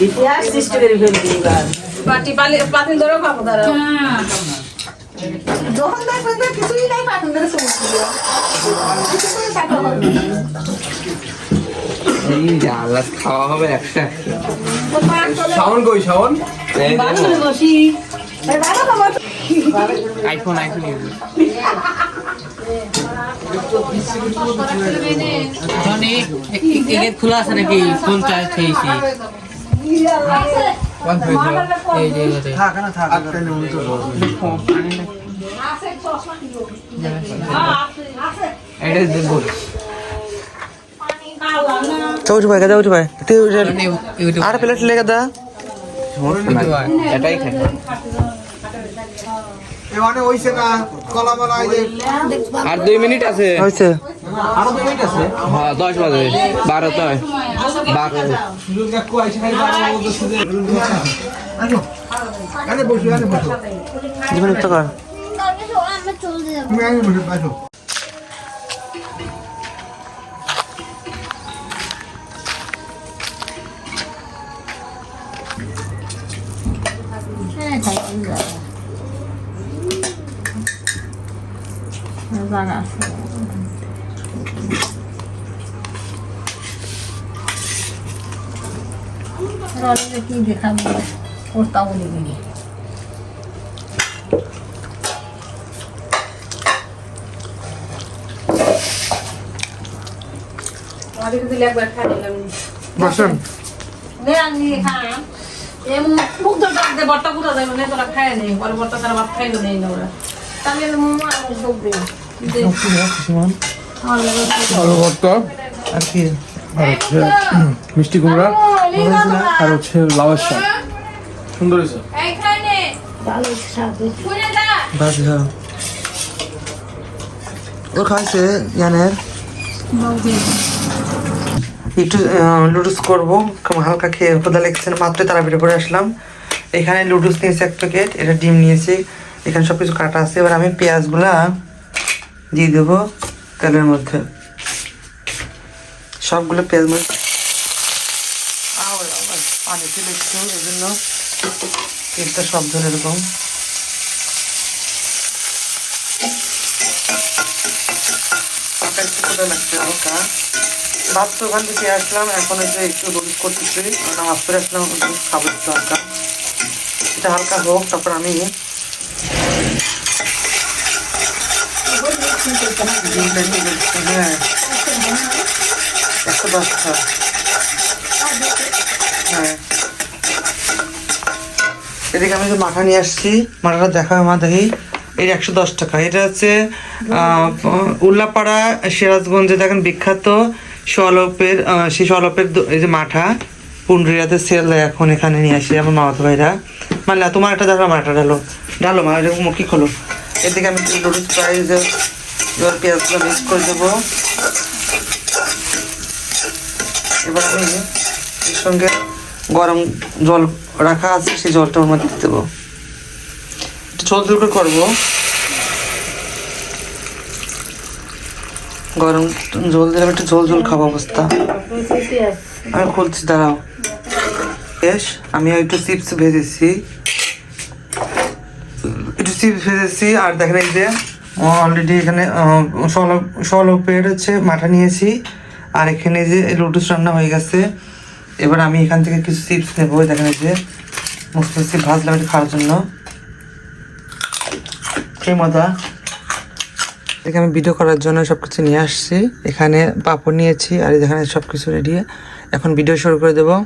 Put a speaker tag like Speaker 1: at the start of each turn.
Speaker 1: ইতিহাস সৃষ্টি করে ফেলবি পাতিল ধরো খাবো তারা যখন দেখবেন কিছুই নাই পাতিল ধরে সমস্যা
Speaker 2: খাওয়া হবে একটা শাওন কই শাওন
Speaker 1: বসি
Speaker 2: আইফোন খোলা আছে নাকি ফোন চার্জ খেয়েছি
Speaker 3: चौच भाई चौच भाई आठ प्लेट लेगा दा
Speaker 2: এটাই খাই আর 2 মিনিট আছে
Speaker 3: হইছে
Speaker 2: আরো 2 মিনিট আছে হ্যাঁ 10 বাজে 12 তো 12
Speaker 4: আরে বসো
Speaker 3: জীবন তো কর
Speaker 4: তুমি আগে বসে বসো
Speaker 1: কি দেখাবো করতাম দেখি
Speaker 4: বসেন
Speaker 1: বর্তা পুরা যাবে না তোরা খায় নেই পরে বর্তা তারা ভাত খাইবে নেই না ওরা তাহলে
Speaker 4: আলু ভর্তা
Speaker 3: আর কি
Speaker 4: আর হচ্ছে মিষ্টি কুমড়া আর হচ্ছে লাউয়ের শাক সুন্দর হয়েছে
Speaker 3: বাস ঘর ও খাইছে জানের একটু লুডুস করবো হালকা খেয়ে ক্ষুধা লেগেছে মাত্র তাড়াতাড়ি করে আসলাম এখানে লুডুস নিয়েছি 1 প্যাকেট এটা ডিম নিয়েছি এখানে সব কিছু কাটা আছে এবার আমি পেঁয়াজগুলা দিয়ে দেবো তেলের মধ্যে সবগুলো পেঁয়াজ মধ্যে পানি ছিল একটু এই জন্য তেলটা সব ধরে এরকম হালকা ভাত তো ওখান থেকে আসলাম এখন এসে একটু লুডুস করতেছি নামাজ পড়ে আসলাম খাবো একটু হালকা এটা হালকা হোক তারপর আমি হ্যাঁ 110 টাকা হ্যাঁ এদিকে আমি যে মাখা নিয়ে আসছি মাখাটা দেখাবে মা দেখি এটা 110 টাকা এটা হচ্ছে উল্লাপাড়া সিরাজগঞ্জে দেখেন বিখ্যাত সলপের সেই সলপের এই যে মাঠা পুন্ডরিয়াতে সেল দেয় এখন এখানে নিয়ে আসি আমার মামাতো ভাইরা মানে তোমার একটা দেখো আমার একটা ডালো মা এরকম মুখি খোলো এদিকে আমি লুডুস প্রাইস এবার পেঁয়াজগুলো মিক্স করে দেবো এবার আমি এর সঙ্গে গরম জল রাখা আছে সেই জলটা ওর মধ্যে দেবো একটু ঝোল ঝোল করে করবো গরম জল দিলাম একটু ঝোল ঝোল খাবো অবস্থা আমি খুলছি দাঁড়াও বেশ আমি একটু চিপস ভেজেছি আর দেখেন এই যে অলরেডি এখানে সলপের হচ্ছে মাথা নিয়েছি আর এখানে যে লুডুস রান্না হয়ে গেছে এবার আমি এখান থেকে কিছু চিপস নেবো দেখেন এই যে মুসলিম চিপস ভাজলাম একটু খাওয়ার জন্য সেই মজা এখানে আমি ভিডিও করার জন্য সব কিছু নিয়ে আসছি এখানে পাপড় নিয়েছি আর এখানে সব কিছু রেডি এখন ভিডিও শুরু করে দেবো